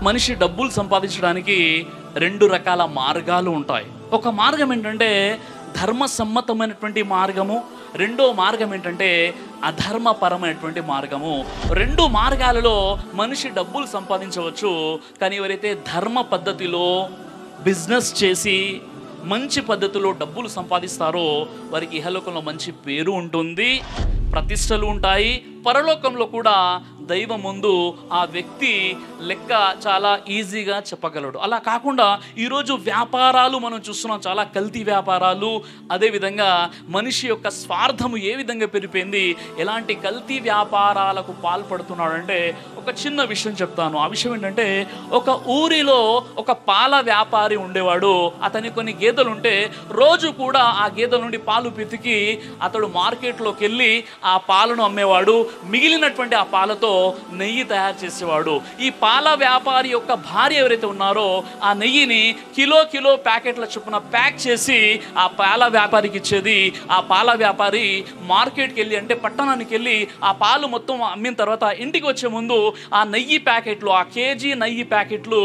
మనిషి డబ్బులు సంపాదించడానికి 2 రకాల మార్గాలు ఉంటాయి. ఒక మార్గం ఏంటంటే ధర్మసమ్మతమైనటువంటి మార్గము, రెండో మార్గం ఏంటంటే అధర్మపరమైనటువంటి మార్గము. 2 మార్గాలలో మనిషి డబ్బులు సంపాదించవచ్చు. కానీ ఎవరైతే ధర్మ పద్ధతిలో బిజినెస్ చేసి మంచి పద్ధతిలో డబ్బులు సంపాదిస్తారో వారికి ఇహలోకంలో మంచి పేరు ఉంటుంది, ప్రతిష్టలు ఉంటాయి. పరలోకంలో కూడా దైవం ముందు ఆ వ్యక్తి లెక్క చాలా ఈజీగా చెప్పగలడు. అలా కాకుండా ఈరోజు వ్యాపారాలు మనం చూస్తున్నాం, చాలా కల్తీ వ్యాపారాలు. అదేవిధంగా మనిషి యొక్క స్వార్థము ఏ విధంగా పెరిగిపోయింది, ఎలాంటి కల్తీ వ్యాపారాలకు పాల్పడుతున్నాడంటే ఒక చిన్న విషయం చెప్తాను. ఆ విషయం ఏంటంటే ఒక ఊరిలో ఒక పాల వ్యాపారి ఉండేవాడు. అతని కొన్ని గేదెలు ఉంటే రోజు కూడా ఆ గేదెల నుండి పాలు పితికి అతడు మార్కెట్లోకి వెళ్ళి ఆ పాలను అమ్మేవాడు. మిగిలినటువంటి ఆ పాలతో నెయ్యి తయారు చేసేవాడు. ఈ పాల వ్యాపారి యొక్క భార్య ఎవరైతే ఉన్నారో ఆ నెయ్యిని కిలో ప్యాకెట్ల చొప్పున ప్యాక్ చేసి ఆ పాల వ్యాపారికి ఇచ్చేది. ఆ పాల వ్యాపారి మార్కెట్కి వెళ్ళి, అంటే పట్టణానికి వెళ్ళి ఆ పాలు మొత్తం అమ్మిన తర్వాత ఇంటికి వచ్చే ముందు ఆ నెయ్యి ప్యాకెట్లు, ఆ కేజీ నెయ్యి ప్యాకెట్లు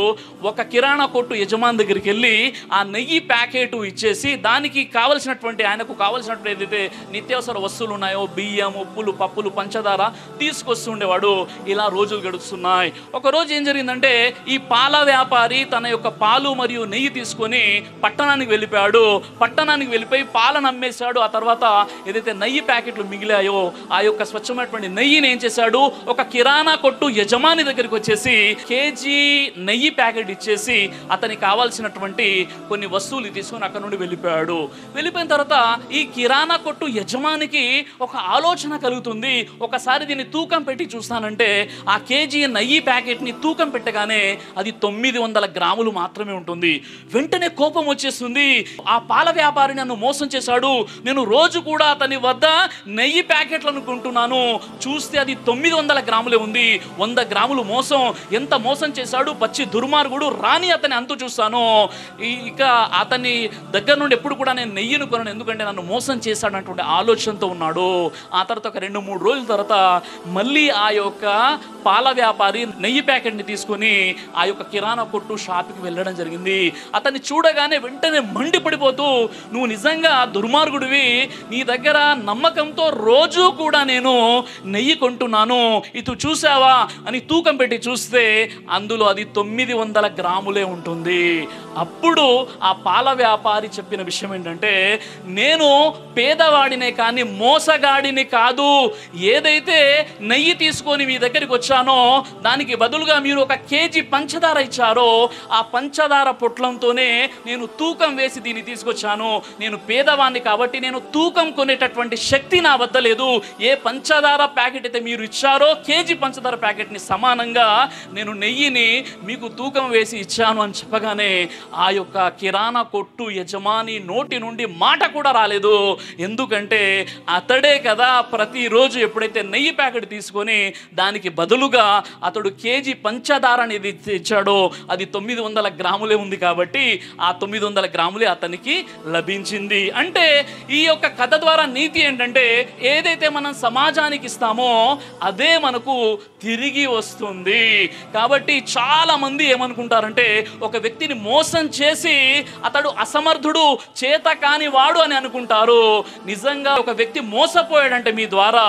ఒక కిరాణా కొట్టు యజమాని దగ్గరికి వెళ్ళి ఆ నెయ్యి ప్యాకెట్ ఇచ్చేసి దానికి కావలసినటువంటి, ఆయనకు కావలసినటువంటి ఏదైతే నిత్యావసర వస్తువులు ఉన్నాయో బియ్యం, ఉప్పులు, పప్పులు, పంచదార తీసుకొస్తుండేవాడు. ఇలా రోజులు గడుస్తున్నాయి. ఒక రోజు ఏం జరిగిందంటే ఈ పాల వ్యాపారి తన యొక్క పాలు మరియు నెయ్యి తీసుకొని పట్టణానికి వెళ్ళిపోయాడు. పట్టణానికి వెళ్ళిపోయి పాలను అమ్మేశాడు. ఆ తర్వాత ఏదైతే నెయ్యి ప్యాకెట్లు మిగిలాయో ఆ యొక్క స్వచ్ఛమైనటువంటి నెయ్యిని ఏం చేశాడు, ఒక కిరాణా కొట్టు యజమాని దగ్గరికి వచ్చేసి కేజీ నెయ్యి ప్యాకెట్ ఇచ్చేసి అతనికి కావాల్సినటువంటి కొన్ని వస్తువులు తీసుకొని అక్కడ నుండి వెళ్ళిపోయాడు. వెళ్ళిపోయిన తర్వాత ఈ కిరాణా కొట్టు యజమానికి ఒక ఆలోచన కలుగుతుంది. ఒకసారి దీన్ని తూకం పెట్టి చూస్తానంటే ఆ కేజీ నెయ్యి ప్యాకెట్ని తూకం పెట్టగానే అది 900 గ్రాములు మాత్రమే ఉంటుంది. వెంటనే కోపం వచ్చేస్తుంది. ఆ పాల వ్యాపారి నన్ను మోసం చేశాడు, నేను రోజు కూడా అతని వద్ద నెయ్యి ప్యాకెట్లు అనుకుంటున్నాను, చూస్తే అది 900 గ్రాములే ఉంది. 100 గ్రాములు మోసం. ఎంత మోసం చేశాడు, పచ్చి దుర్మార్గుడు, రాని అతని అంతు చూస్తాను. ఇక అతని దగ్గర నుండి ఎప్పుడు కూడా నేను నెయ్యిని కొనను, ఎందుకంటే నన్ను మోసం చేశాడు అన్నటువంటి ఆలోచనతో ఉన్నాడు. ఆ తర్వాత ఒక 2-3 రోజుల తర్వాత మళ్ళీ ఆ యొక్క పాల వ్యాపారి నెయ్యి ప్యాకెట్ని తీసుకొని ఆ యొక్క కిరాణా కొట్టు షాప్కి వెళ్ళడం జరిగింది. అతన్ని చూడగానే వెంటనే మండిపడిపోతూ, నువ్వు నిజంగా దుర్మార్గుడివి, నీ దగ్గర నమ్మకంతో రోజు కూడా నేను నెయ్యి కొంటున్నాను, ఇది చూసావా అని తూకం పెట్టి చూస్తే అందులో అది 900 గ్రాములే ఉంటుంది. అప్పుడు ఆ పాల వ్యాపారి చెప్పిన విషయం ఏంటంటే, నేను పేదవాడినే కానీ మోసగాడిని కాదు. ఏదైతే నెయ్యి తీసుకొని మీ దగ్గరికి వచ్చానో దానికి బదులుగా మీరు ఒక కేజీ పంచదార ఇచ్చారో ఆ పంచదార పొట్లంతోనే నేను తూకం వేసి దీన్ని తీసుకొచ్చాను. నేను పేదవాడిని కాబట్టి నేను తూకం కొనేటటువంటి శక్తి నా వద్ద లేదు. ఏ పంచదార ప్యాకెట్ అయితే మీరు ఇచ్చారో కేజీ పంచదార ప్యాకెట్ని సమానంగా నేను నెయ్యిని మీకు తూకం వేసి ఇచ్చాను అని చెప్పగానే ఆ యొక్క కిరాణా కొట్టు యజమాని నోటి నుండి మాట కూడా రాలేదు. ఎందుకంటే అతడే కదా ప్రతిరోజు ఎప్పుడైతే నెయ్యి ప్యాకెట్ తీసుకొని దానికి బదులుగా అతడు కేజీ పంచదార అనేది ఇచ్చాడో అది 900 గ్రాములే ఉంది కాబట్టి ఆ 900 గ్రాములే అతనికి లభించింది. అంటే ఈ యొక్క కథ ద్వారా నీతి ఏంటంటే, ఏదైతే మనం సమాజానికి ఇస్తామో అదే మనకు తిరిగి వస్తుంది. కాబట్టి చాలా మంది ఏమనుకుంటారంటే, ఒక వ్యక్తిని మోసం చేసి అతడు అసమర్థుడు, చేత కాని వాడు అని అనుకుంటారు. నిజంగా ఒక వ్యక్తి మోసపోయాడంటే మీ ద్వారా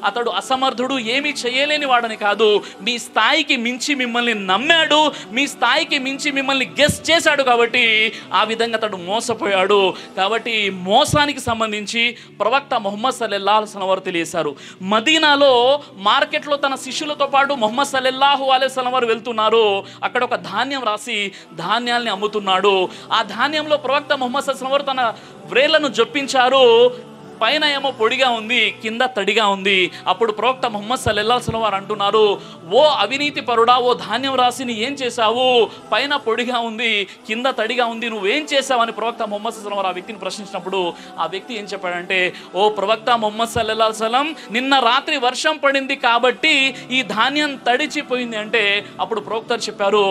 అతడు అసమర్థుడు, ఏమీ చేయలేని వాడని కాదు. మీ స్థాయికి మించి మిమ్మల్ని నమ్మాడు, మీ స్థాయికి మించి మిమ్మల్ని గెస్ చేశాడు కాబట్టి ఆ విధంగా అతడు మోసపోయాడు. కాబట్టి మోసానికి సంబంధించి ప్రవక్త ముహమ్మద్ సల్లల్లాహు అలైహి వసల్లం వారు తెలియజేశారు. మదీనాలో మార్కెట్లో తన శిష్యులతో పాటు ముహమ్మద్ సల్లల్లాహు అలైహి వసల్లం వారు వెళ్తున్నారు. అక్కడ ఒక ధాన్యం రాసి ధాన్యాల్ని అమ్ముతున్నాడు. ఆ ధాన్యంలో ప్రవక్త ముహమ్మద్ సల్లల్లాహు అలైహి వసల్లం వారు తన వ్రేళ్లను జొప్పించారు. పైన ఏమో పొడిగా ఉంది, కింద తడిగా ఉంది. అప్పుడు ప్రవక్త ముహమ్మద్ సల్లల్లాహు అలైహి వసల్లం వారు అంటున్నారు, ఓ అవినీతి పరుడా, ఓ ధాన్యం రాసిని ఏం చేశావు? పైన పొడిగా ఉంది, కింద తడిగా ఉంది, నువ్వేం చేశావు అని ప్రవక్త ముహమ్మద్ సల్లల్లాహు అలైహి వసల్లం వారు ఆ వ్యక్తిని ప్రశ్నించినప్పుడు ఆ వ్యక్తి ఏం చెప్పాడంటే, ఓ ప్రవక్త ముహమ్మద్ సల్లల్లాహు అలైహి వసల్లం, నిన్న రాత్రి వర్షం పడింది కాబట్టి ఈ ధాన్యం తడిచిపోయింది అంటే అప్పుడు ప్రవక్త చెప్పారు,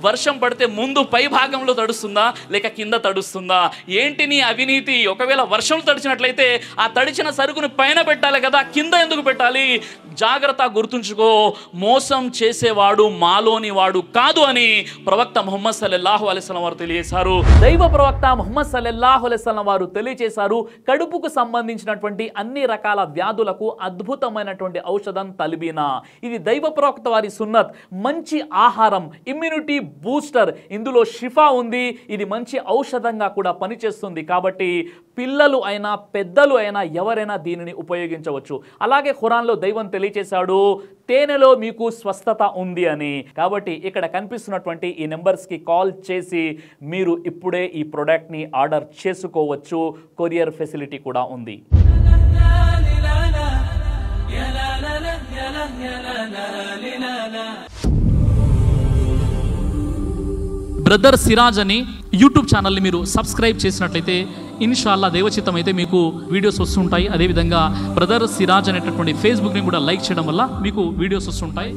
వర్షం పడితే ముందు పై భాగంలో తడుస్తుందా లేక కింద తడుస్తుందా? ఏంటి నీ అవినీతి? ఒకవేళ వర్షం తడిచినట్లయితే ఆ ఆ తడిచిన సరుకుని పైన పెట్టాలి కదా, కింద ఎందుకు పెట్టాలి? జాగ్రత్త, గుర్తుంచుకో, మోసం చేసేవాడు మాలోని వాడు కాదు అని ప్రవక్త ముహమ్మద్ సల్లల్లాహు అలైహి వసల్లం వారు తెలియజేశారు. దైవ ప్రవక్త ముహమ్మద్ సల్లల్లాహు అలైహి వసల్లం వారు తెలియజేశారు, కడుపుకు సంబంధించినటువంటి అన్ని రకాల వ్యాధులకు అద్భుతమైనటువంటి ఔషధం తల్బీనా. ఇది దైవ ప్రవక్త వారి సున్నత్, మంచి ఆహారం, ఇమ్యూనిటీ బూస్టర్, ఇందులో షిఫా ఉంది. ఇది మంచి ఔషధంగా కూడా పనిచేస్తుంది. కాబట్టి పిల్లలు అయినా పెద్దలు అయినా ఎవరైనా దీనిని ఉపయోగించవచ్చు. అలాగే ఖురాన్లో దైవం తెలియజేశాడు, తేనెలో మీకు స్వస్థత ఉంది అని. కాబట్టి ఇక్కడ కనిపిస్తున్నటువంటి ఈ నెంబర్స్కి కాల్ చేసి మీరు ఇప్పుడే ఈ ప్రోడక్ట్ని ఆర్డర్ చేసుకోవచ్చు. కొరియర్ ఫెసిలిటీ కూడా ఉంది. బ్రదర్ సిరాజ్ అని యూట్యూబ్ ఛానల్ని మీరు సబ్స్క్రైబ్ చేసినట్లయితే ఇన్షాల్లా దైవచిత్తం అయితే మీకు వీడియోస్ వస్తుంటాయి. అదేవిధంగా బ్రదర్ సిరాజ్ అనేటటువంటి ఫేస్బుక్ని కూడా లైక్ చేయడం వల్ల మీకు వీడియోస్ వస్తుంటాయి.